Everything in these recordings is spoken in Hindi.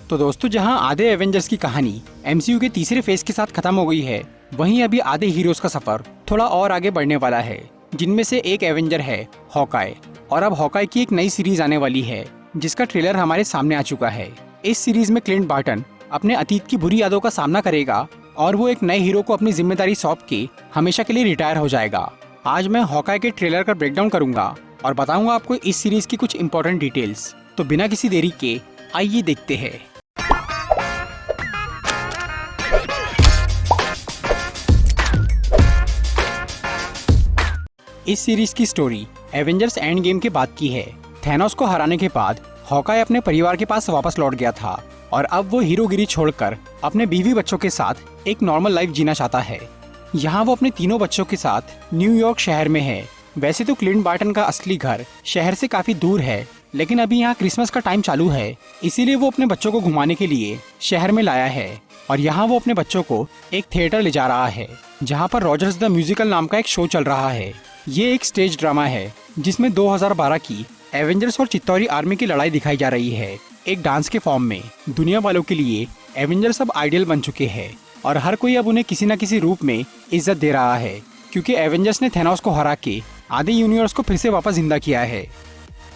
तो दोस्तों, जहां आधे एवेंजर्स की कहानी एमसीयू के तीसरे फेज के साथ खत्म हो गई है, वहीं अभी आधे हीरोज का सफर थोड़ा और आगे बढ़ने वाला है, जिनमें से एक एवेंजर है हॉकाई। और अब हॉकाई की एक नई सीरीज आने वाली है, जिसका ट्रेलर हमारे सामने आ चुका है। इस सीरीज में क्लिंट बार्टन अपने अतीत की बुरी यादों का सामना करेगा और वो एक नए हीरो को अपनी जिम्मेदारी सौंप के हमेशा के लिए रिटायर हो जाएगा। आज मैं हॉकाई के ट्रेलर का ब्रेकडाउन करूंगा और बताऊंगा आपको इस सीरीज की कुछ इंपॉर्टेंट डिटेल्स। तो बिना किसी देरी के आइए देखते हैं। इस सीरीज की स्टोरी एवेंजर्स एंड गेम के बाद की है। थैनोस को हराने के बाद हॉकाई अपने परिवार के पास वापस लौट गया था और अब वो हीरोगिरी छोड़कर अपने बीवी बच्चों के साथ एक नॉर्मल लाइफ जीना चाहता है। यहाँ वो अपने तीनों बच्चों के साथ न्यूयॉर्क शहर में है। वैसे तो क्लिंट बार्टन का असली घर शहर से काफी दूर है, लेकिन अभी यहाँ क्रिसमस का टाइम चालू है, इसीलिए वो अपने बच्चों को घुमाने के लिए शहर में लाया है। और यहाँ वो अपने बच्चों को एक थिएटर ले जा रहा है, जहाँ पर रॉजर्स द म्यूजिकल नाम का एक शो चल रहा है। ये एक स्टेज ड्रामा है जिसमें 2012 की एवेंजर्स और चित्तौरी आर्मी की लड़ाई दिखाई जा रही है, एक डांस के फॉर्म में। दुनिया वालों के लिए एवेंजर्स अब आइडियल बन चुके हैं और हर कोई अब उन्हें किसी न किसी रूप में इज्जत दे रहा है, क्योंकि एवेंजर्स ने थैनोस को हरा के आधे यूनिवर्स को फिर से वापस जिंदा किया है।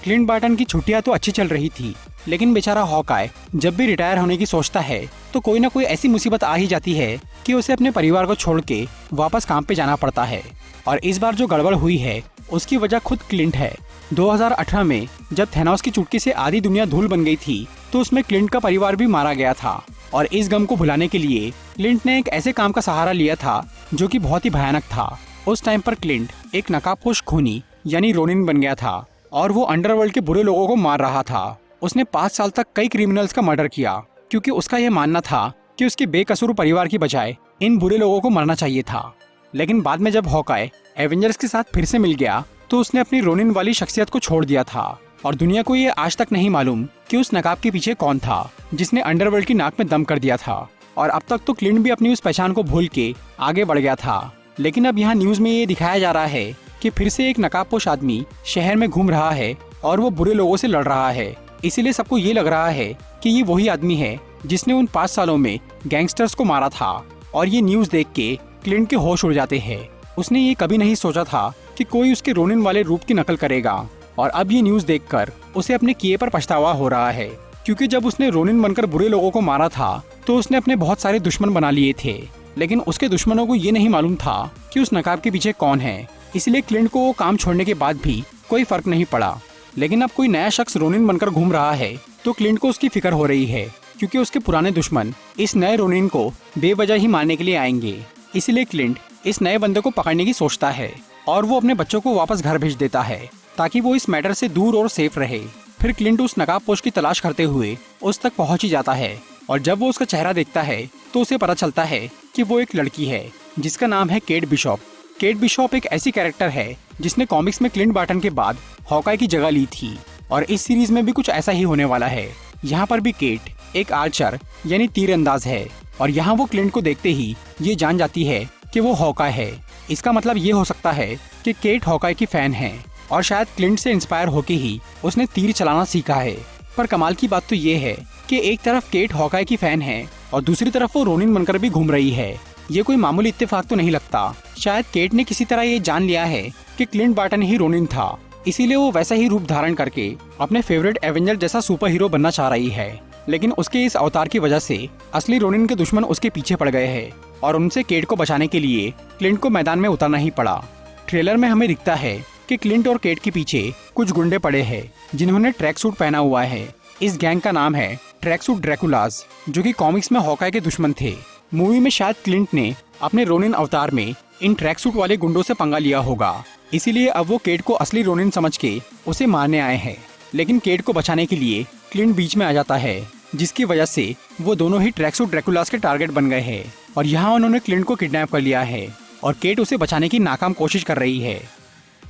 क्लिंट बार्टन की छुट्टियां तो अच्छी चल रही थी, लेकिन बेचारा हॉकाई जब भी रिटायर होने की सोचता है तो कोई ना कोई ऐसी मुसीबत आ ही जाती है कि उसे अपने परिवार को छोड़ के वापस काम पे जाना पड़ता है। और इस बार जो गड़बड़ हुई है उसकी वजह खुद क्लिंट है। 2018 में जब थैनोस की चुटकी से आधी दुनिया धूल बन गई थी, तो उसमें क्लिंट का परिवार भी मारा गया था। और इस गम को भुलाने के लिए क्लिंट ने एक ऐसे काम का सहारा लिया था जो कि बहुत ही भयानक था। उस टाइम पर क्लिंट एक नकाबपोश खूनी यानी रोनिन बन गया था और वो अंडरवर्ल्ड के बुरे लोगों को मार रहा था। उसने 5 साल तक कई क्रिमिनल्स का मर्डर किया, क्योंकि उसका यह मानना था कि उसके बेकसूर परिवार की बजाय इन बुरे लोगों को मरना चाहिए था। लेकिन बाद में जब हॉकाई एवेंजर्स के साथ फिर से मिल गया, तो उसने अपनी रोनिन वाली शख्सियत को छोड़ दिया था। और दुनिया को ये आज तक नहीं मालूम कि उस नकाब के पीछे कौन था जिसने अंडरवर्ल्ड की नाक में दम कर दिया था। और अब तक तो क्लिंट भी अपनी उस पहचान को भूल के आगे बढ़ गया था। लेकिन अब यहाँ न्यूज में ये दिखाया जा रहा है कि फिर से एक नकाबपोश आदमी शहर में घूम रहा है और वो बुरे लोगों से लड़ रहा है। इसीलिए सबको ये लग रहा है कि ये वही आदमी है जिसने उन 5 सालों में गैंगस्टर्स को मारा था। और ये न्यूज देख के क्लिंट के होश उड़ जाते हैं। उसने ये कभी नहीं सोचा था कि कोई उसके रोनिन वाले रूप की नकल करेगा। और अब ये न्यूज देखकर उसे अपने किए पर पछतावा हो रहा है, क्योंकि जब उसने रोनिन बनकर बुरे लोगों को मारा था तो उसने अपने बहुत सारे दुश्मन बना लिए थे, लेकिन उसके दुश्मनों को ये नहीं मालूम था कि उस नकाब के पीछे कौन है। इसलिए क्लिंट को वो काम छोड़ने के बाद भी कोई फर्क नहीं पड़ा। लेकिन अब कोई नया शख्स रोनिन बनकर घूम रहा है तो क्लिंट को उसकी फिक्र हो रही है, क्योंकि उसके पुराने दुश्मन इस नए रोनिन को बेवजह ही मारने के लिए आएंगे। इसलिए क्लिंट इस नए बंदे को पकड़ने की सोचता है और वो अपने बच्चों को वापस घर भेज देता है, ताकि वो इस मैटर से दूर और सेफ रहे। फिर क्लिंट उस नकाबपोश की तलाश करते हुए उस तक पहुंच ही जाता है। और जब वो उसका चेहरा देखता है तो उसे पता चलता है कि वो एक लड़की है जिसका नाम है केट बिशॉप। केट बिशॉप एक ऐसी कैरेक्टर है जिसने कॉमिक्स में क्लिंट बार्टन के बाद हॉकाई की जगह ली थी। और इस सीरीज में भी कुछ ऐसा ही होने वाला है। यहाँ पर भी केट एक आर्चर यानी तीरंदाज है और यहाँ वो क्लिंट को देखते ही ये जान जाती है कि वो हॉकाई है। इसका मतलब ये हो सकता है कि केट हॉकाई की फैन है और शायद क्लिंट से इंस्पायर होके ही उसने तीर चलाना सीखा है। पर कमाल की बात तो ये है कि एक तरफ केट हॉकाई की फैन है और दूसरी तरफ वो रोनिन बनकर भी घूम रही है। ये कोई मामूली इत्तेफाक तो नहीं लगता। शायद केट ने किसी तरह ये जान लिया है कि क्लिंट बार्टन ही रोनिन था, इसीलिए वो वैसा ही रूप धारण करके अपने फेवरेट एवेंजर जैसा सुपर हीरो बनना चाह रही है। लेकिन उसके इस अवतार की वजह से असली रोनिन के दुश्मन उसके पीछे पड़ गए हैं और उनसे केट को बचाने के लिए क्लिंट को मैदान में उतरना ही पड़ा। ट्रेलर में हमें दिखता है कि क्लिंट और केट के पीछे कुछ गुंडे पड़े हैं जिन्होंने ट्रैक सूट पहना हुआ है। इस गैंग का नाम है ट्रैक सूट ड्रैकुलास, जो कि कॉमिक्स में हॉकाई के दुश्मन थे। मूवी में शायद क्लिंट ने अपने रोनिन अवतार में इन ट्रैक सूट वाले गुंडों से पंगा लिया होगा, इसीलिए अब वो केट को असली रोनिन समझ के उसे मारने आए हैं। लेकिन केट को बचाने के लिए क्लिंट बीच में आ जाता है, जिसकी वजह से वो दोनों ही ट्रैक सूट ड्रैकुलास के टारगेट बन गए हैं। और यहाँ उन्होंने क्लिंट को किडनैप कर लिया है और केट उसे बचाने की नाकाम कोशिश कर रही है।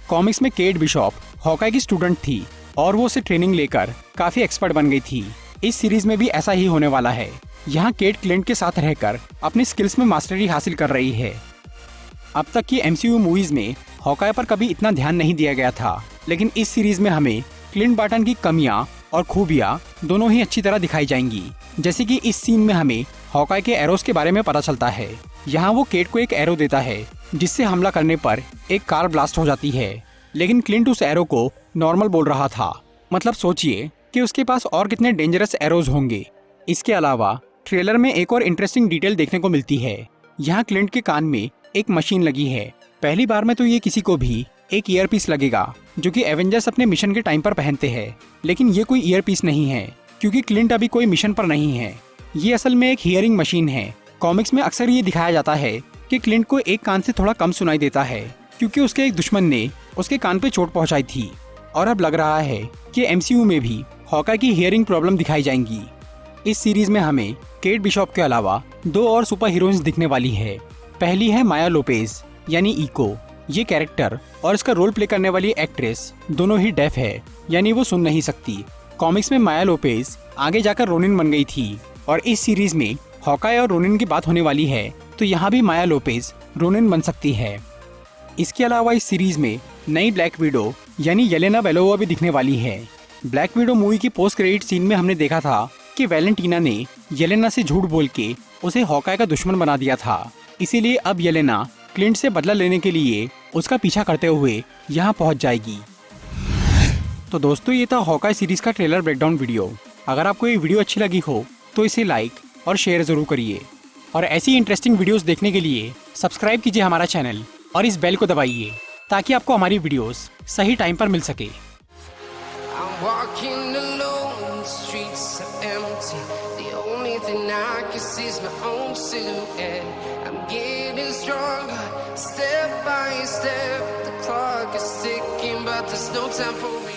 कॉमिक्स में केट बिशॉप हॉकाई की स्टूडेंट थी और वो उसे ट्रेनिंग लेकर काफी एक्सपर्ट बन गई थी। इस सीरीज में भी ऐसा ही होने वाला है। यहाँ केट क्लिंट के साथ रहकर अपनी स्किल्स में मास्टरी हासिल कर रही है। अब तक की एमसीयू मूवीज में हॉकाई पर कभी इतना ध्यान नहीं दिया गया था, लेकिन इस सीरीज में हमें क्लिंट बार्टन की कमियां और खूबियाँ दोनों ही अच्छी तरह दिखाई जाएंगी। जैसे कि इस सीन में हमें हॉकाई के एरोस के बारे में पता चलता है। यहाँ वो केट को एक एरो देता है जिससे हमला करने पर एक कार ब्लास्ट हो जाती है, लेकिन क्लिंट उस एरो को नॉर्मल बोल रहा था। मतलब सोचिए कि उसके पास और कितने डेंजरस एरोज होंगे। इसके अलावा ट्रेलर में एक और इंटरेस्टिंग डिटेल देखने को मिलती है। यहाँ क्लिंट के कान में एक मशीन लगी है। पहली बार में तो ये किसी को भी एक ईयरपीस लगेगा जो कि एवेंजर्स अपने मिशन के टाइम पर पहनते हैं, लेकिन ये कोई ईयरपीस नहीं है क्योंकि क्लिंट अभी कोई मिशन पर नहीं है। ये असल में एक हियरिंग मशीन है। कॉमिक्स में अक्सर ये दिखाया जाता है कि क्लिंट को एक कान से थोड़ा कम सुनाई देता है क्योंकि उसके एक दुश्मन ने उसके कान पे चोट पहुंचाई थी, और अब लग रहा है कि एमसीयू में भी हॉकाई की हियरिंग प्रॉब्लम दिखाई जाएंगी। इस सीरीज में हमें केट बिशॉप के अलावा 2 और सुपर हीरोइंस दिखने वाली है। पहली है माया लोपेज यानी इको। ये कैरेक्टर और इसका रोल प्ले करने वाली एक्ट्रेस दोनों ही डेफ है, यानी वो सुन नहीं सकती। कॉमिक्स में माया लोपेज आगे जाकर रोनिन बन गई थी, और इस सीरीज में हॉकाई और रोनिन की बात होने वाली है, तो यहाँ भी माया लोपेज रोनिन बन सकती है। इसके अलावा इस सीरीज में नई ब्लैक विडो यानी येलेना बेलोवा भी दिखने वाली है। ब्लैक विडो मूवी की पोस्ट क्रेडिट सीन में हमने देखा था कि वैलेंटीना ने येलेना से झूठ बोल के उसे हॉकाई का दुश्मन बना दिया था। इसीलिए अब येलेना क्लिंट से बदला लेने के लिए उसका पीछा करते हुए यहाँ पहुँच जाएगी। तो दोस्तों, ये था हॉकाई सीरीज का ट्रेलर ब्रेकडाउन वीडियो। अगर आपको ये वीडियो अच्छी लगी हो तो इसे लाइक और शेयर जरूर करिए, और ऐसी इंटरेस्टिंग वीडियोस देखने के लिए सब्सक्राइब कीजिए हमारा चैनल और इस बेल को दबाइए ताकि आपको हमारी वीडियोस सही टाइम पर मिल सके। I'm walking alone, the streets are empty. The only thing I can see is my own silhouette. I'm getting stronger, step by step. The clock is ticking, but there's no time for me.